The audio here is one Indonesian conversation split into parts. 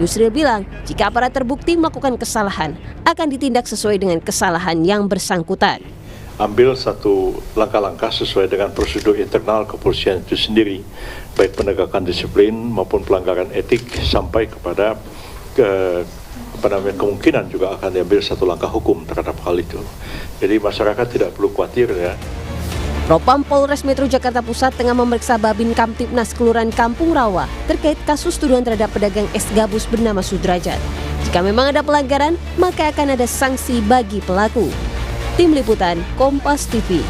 Yusril bilang, jika aparat terbukti melakukan kesalahan, akan ditindak sesuai dengan kesalahan yang bersangkutan. Ambil satu langkah-langkah sesuai dengan prosedur internal kepolisian itu sendiri, baik penegakan disiplin maupun pelanggaran etik sampai kepada kemungkinan juga akan diambil satu langkah hukum terhadap hal itu. Jadi masyarakat tidak perlu khawatir ya. Propam Polres Metro Jakarta Pusat tengah memeriksa Babin Kamtibnas Kelurahan Kampung Rawa terkait kasus tuduhan terhadap pedagang es gabus bernama Sudrajat. Jika memang ada pelanggaran, maka akan ada sanksi bagi pelaku. Tim Liputan Kompas TV.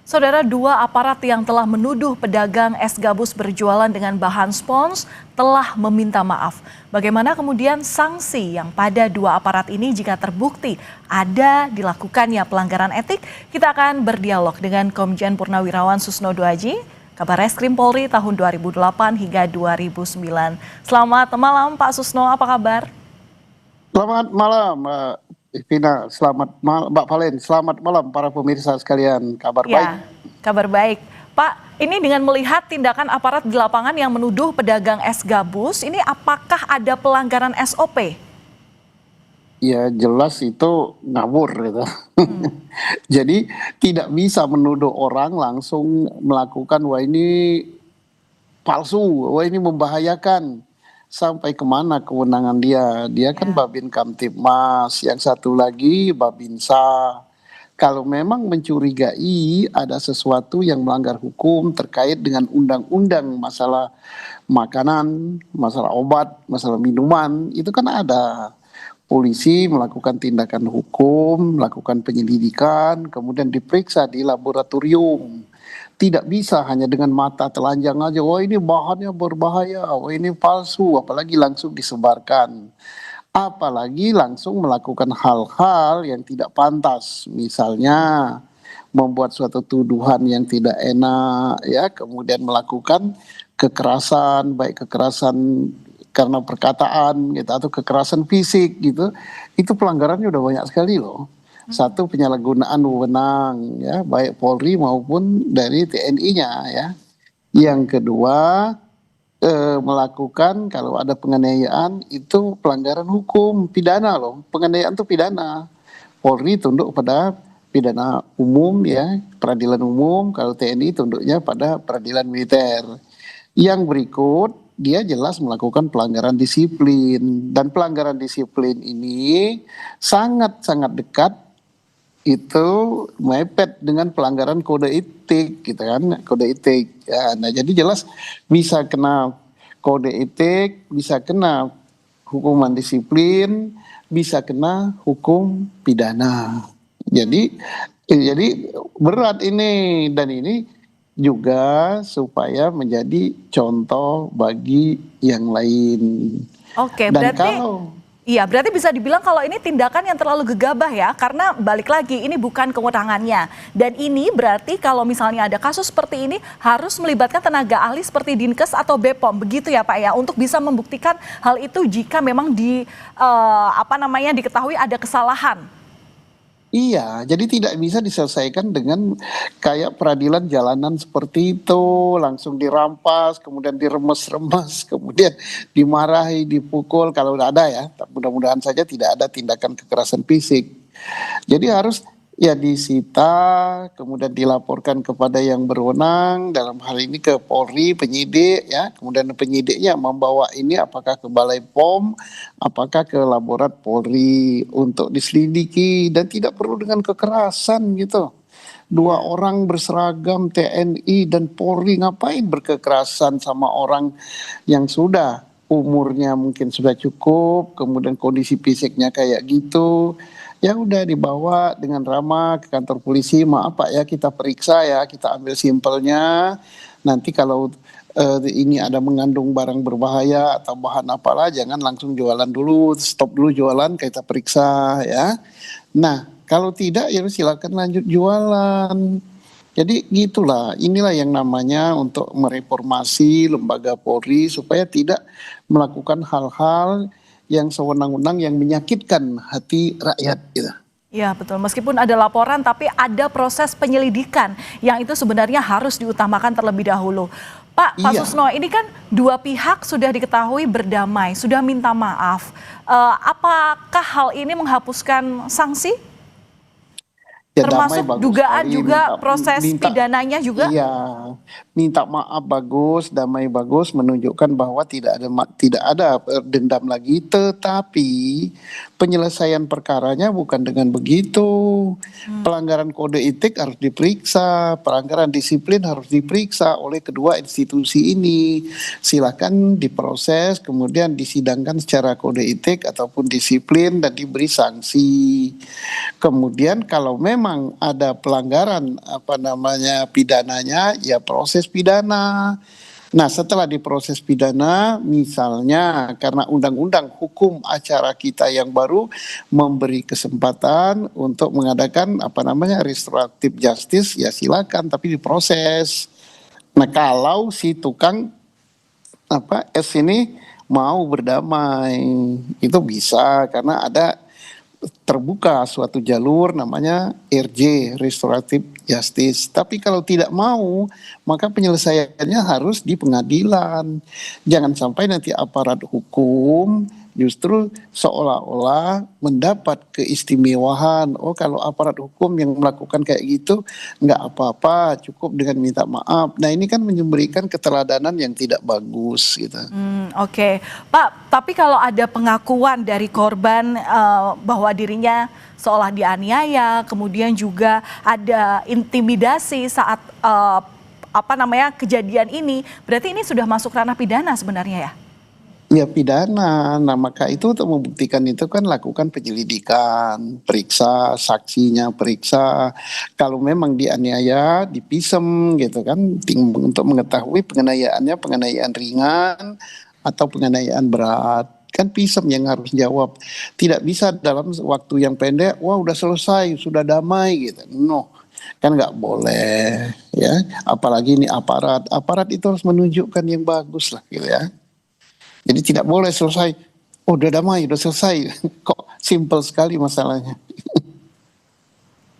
Saudara, dua aparat yang telah menuduh pedagang es gabus berjualan dengan bahan spons telah meminta maaf. Bagaimana kemudian sanksi yang pada dua aparat ini jika terbukti ada dilakukannya pelanggaran etik? Kita akan berdialog dengan Komjen Purnawirawan Susno Duaji, Kabar Reskrim Polri tahun 2008 hingga 2009. Selamat malam Pak Susno, apa kabar? Selamat malam Mbak Vina, selamat malam Mbak Valen, selamat malam para pemirsa sekalian, kabar baik. Kabar baik. Pak, ini dengan melihat tindakan aparat di lapangan yang menuduh pedagang es gabus, ini apakah ada pelanggaran SOP? Ya jelas itu ngawur gitu. Jadi tidak bisa menuduh orang langsung melakukan wah ini palsu, wah ini membahayakan. Sampai kemana kewenangan dia? Dia kan Babin Kamtibmas, yang satu lagi Babinsa. Kalau memang mencurigai ada sesuatu yang melanggar hukum terkait dengan undang-undang masalah makanan, masalah obat, masalah minuman, itu kan ada. Polisi melakukan tindakan hukum, melakukan penyelidikan, kemudian diperiksa di laboratorium. Tidak bisa hanya dengan mata telanjang aja, wah ini bahannya berbahaya, wah ini palsu, apalagi langsung disebarkan. Apalagi langsung melakukan hal-hal yang tidak pantas, misalnya membuat suatu tuduhan yang tidak enak, ya, kemudian melakukan kekerasan, baik kekerasan karena perkataan gitu atau kekerasan fisik gitu, itu pelanggarannya udah banyak sekali loh. Satu, penyalahgunaan wewenang ya, baik Polri maupun dari TNI-nya ya. Yang kedua, melakukan kalau ada penganiayaan itu pelanggaran hukum pidana loh. Penganiayaan itu pidana. Polri tunduk pada pidana umum ya, peradilan umum, kalau TNI tunduknya pada peradilan militer. Yang berikut, dia jelas melakukan pelanggaran disiplin, dan pelanggaran disiplin ini sangat-sangat dekat itu mepet dengan pelanggaran kode etik gitu kan, kode etik ya. Nah jadi jelas bisa kena kode etik, bisa kena hukuman disiplin, bisa kena hukum pidana. Jadi berat ini, dan ini juga supaya menjadi contoh bagi yang lain. Oke, dan berarti bisa dibilang kalau ini tindakan yang terlalu gegabah ya, karena balik lagi ini bukan kewenangannya. Dan ini berarti kalau misalnya ada kasus seperti ini harus melibatkan tenaga ahli seperti Dinkes atau BPOM, begitu ya Pak ya, untuk bisa membuktikan hal itu jika memang diketahui ada kesalahan. Iya, jadi tidak bisa diselesaikan dengan kayak peradilan jalanan seperti itu, langsung dirampas, kemudian diremes-remes, kemudian dimarahi, dipukul, kalau udah ada ya. Mudah-mudahan saja tidak ada tindakan kekerasan fisik. Jadi harus ya disita, kemudian dilaporkan kepada yang berwenang, dalam hal ini ke Polri, penyidik ya, kemudian penyidiknya membawa ini apakah ke Balai POM, apakah ke Laborat Polri untuk diselidiki, dan tidak perlu dengan kekerasan gitu. Dua orang berseragam TNI dan Polri ngapain berkekerasan sama orang yang sudah umurnya mungkin sudah cukup, kemudian kondisi fisiknya kayak gitu. Ya udah dibawa dengan ramah ke kantor polisi, maaf Pak ya, kita periksa ya, kita ambil simpelnya, nanti kalau ini ada mengandung barang berbahaya atau bahan apalah, jangan langsung jualan dulu, stop dulu jualan, kita periksa ya. Nah kalau tidak ya silakan lanjut jualan. Jadi gitulah, inilah yang namanya untuk mereformasi lembaga Polri supaya tidak melakukan hal-hal yang sewenang-wenang yang menyakitkan hati rakyat gitu. Ya betul, meskipun ada laporan tapi ada proses penyelidikan yang itu sebenarnya harus diutamakan terlebih dahulu. Pak Iya. Susno, ini kan dua pihak sudah diketahui berdamai, sudah minta maaf. Apakah hal ini menghapuskan sanksi? Ya damai Termasuk bagus dugaan sekali, juga proses pidananya juga? iya, minta maaf bagus, damai bagus, menunjukkan bahwa tidak ada dendam lagi, tetapi penyelesaian perkaranya bukan dengan begitu. Pelanggaran kode etik harus diperiksa, pelanggaran disiplin harus diperiksa oleh kedua institusi ini. Silakan diproses, kemudian disidangkan secara kode etik ataupun disiplin dan diberi sanksi. Kemudian kalau memang ada pelanggaran pidananya, ya proses pidana. Nah, setelah diproses pidana, misalnya karena undang-undang hukum acara kita yang baru memberi kesempatan untuk mengadakan restoratif justice, ya silakan tapi diproses. Nah, kalau si tukang S ini mau berdamai, itu bisa karena ada terbuka suatu jalur namanya RJ, Restoratif Justice. Tapi kalau tidak mau, maka penyelesaiannya harus di pengadilan. Jangan sampai nanti aparat hukum justru seolah-olah mendapat keistimewaan. Oh, kalau aparat hukum yang melakukan kayak gitu nggak apa-apa, cukup dengan minta maaf. Nah, ini kan memberikan keteladanan yang tidak bagus gitu. Oke, Pak, tapi kalau ada pengakuan dari korban bahwa dirinya seolah dianiaya, kemudian juga ada intimidasi saat kejadian ini, berarti ini sudah masuk ranah pidana sebenarnya ya? Ya pidana, nah maka itu untuk membuktikan itu kan lakukan penyelidikan, periksa saksinya, periksa kalau memang dianiaya, dipisem gitu kan, untuk mengetahui penganiayaan ringan atau penganiayaan berat. Kan pisem yang harus jawab, tidak bisa dalam waktu yang pendek, wah udah selesai, sudah damai gitu, no. Kan nggak boleh ya, apalagi ini aparat itu harus menunjukkan yang bagus lah gitu ya. Jadi tidak boleh selesai, oh udah damai, udah selesai. Kok simple sekali masalahnya.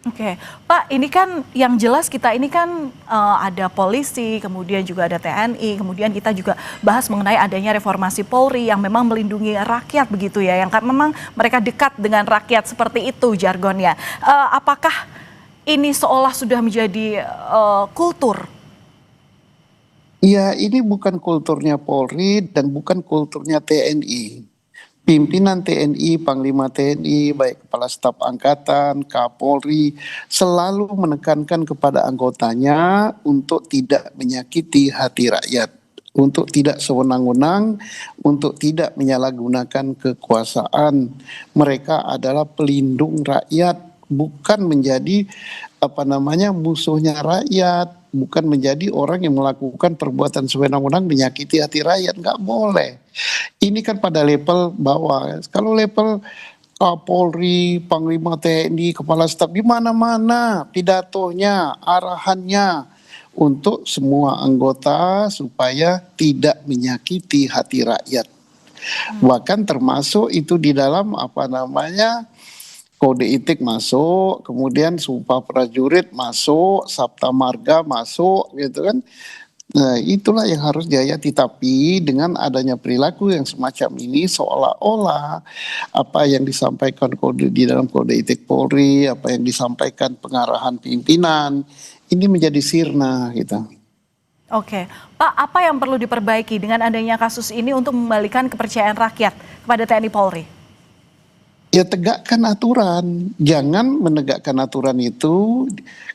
Oke, Pak, ini kan yang jelas kita ini kan ada polisi, kemudian juga ada TNI, kemudian kita juga bahas mengenai adanya reformasi Polri yang memang melindungi rakyat begitu ya, yang kan memang mereka dekat dengan rakyat seperti itu jargonnya. Apakah ini seolah sudah menjadi kultur? Ya, ini bukan kulturnya Polri dan bukan kulturnya TNI. Pimpinan TNI, Panglima TNI, baik Kepala Staf Angkatan, Kapolri, selalu menekankan kepada anggotanya untuk tidak menyakiti hati rakyat, untuk tidak sewenang-wenang, untuk tidak menyalahgunakan kekuasaan. Mereka adalah pelindung rakyat, bukan menjadi musuhnya rakyat, bukan menjadi orang yang melakukan perbuatan sewenang-wenang menyakiti hati rakyat. Nggak boleh. Ini kan pada level bawah. Kalau level Kapolri, Panglima TNI, Kepala Staf, di mana-mana pidatonya, arahannya untuk semua anggota supaya tidak menyakiti hati rakyat. Bahkan termasuk itu di dalam kode etik masuk, kemudian sumpah prajurit masuk, sabta marga masuk, gitu kan. Nah, itulah yang harus dihayati. Tapi dengan adanya perilaku yang semacam ini, seolah-olah apa yang disampaikan di dalam kode etik Polri, apa yang disampaikan pengarahan pimpinan, ini menjadi sirna, gitu. Oke, Pak, apa yang perlu diperbaiki dengan adanya kasus ini untuk membalikan kepercayaan rakyat kepada TNI Polri? Ya tegakkan aturan, jangan menegakkan aturan itu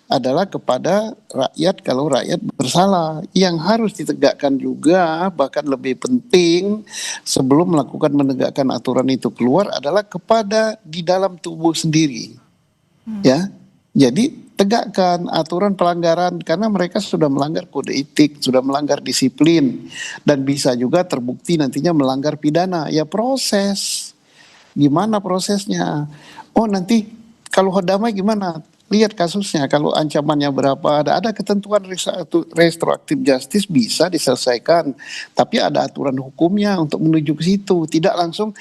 adalah kepada rakyat kalau rakyat bersalah. Yang harus ditegakkan juga, bahkan lebih penting sebelum melakukan menegakkan aturan itu keluar adalah kepada di dalam tubuh sendiri. Ya, jadi tegakkan aturan pelanggaran karena mereka sudah melanggar kode etik, sudah melanggar disiplin dan bisa juga terbukti nantinya melanggar pidana. Ya proses. Gimana prosesnya? Oh nanti kalau damai gimana? Lihat kasusnya, kalau ancamannya berapa, ada ketentuan restoratif justice bisa diselesaikan. Tapi ada aturan hukumnya untuk menuju ke situ. Tidak langsung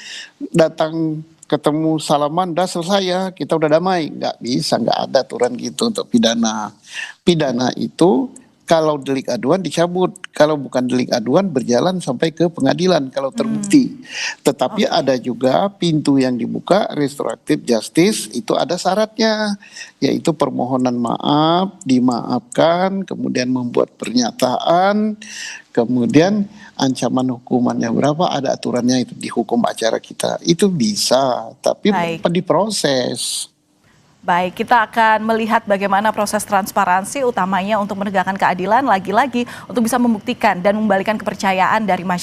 datang ketemu salaman, dah selesai ya, kita udah damai. Nggak bisa, nggak ada aturan gitu untuk pidana. Pidana itu Kalau delik aduan dicabut, kalau bukan delik aduan berjalan sampai ke pengadilan kalau terbukti. Tetapi ada juga pintu yang dibuka restoratif justice, itu ada syaratnya, yaitu permohonan maaf, dimaafkan, kemudian membuat pernyataan, kemudian ancaman hukumannya berapa, ada aturannya itu di hukum acara kita. Itu bisa, tapi Baik. diproses. Baik, kita akan melihat bagaimana proses transparansi utamanya untuk menegakkan keadilan lagi-lagi untuk bisa membuktikan dan membalikan kepercayaan dari masyarakat.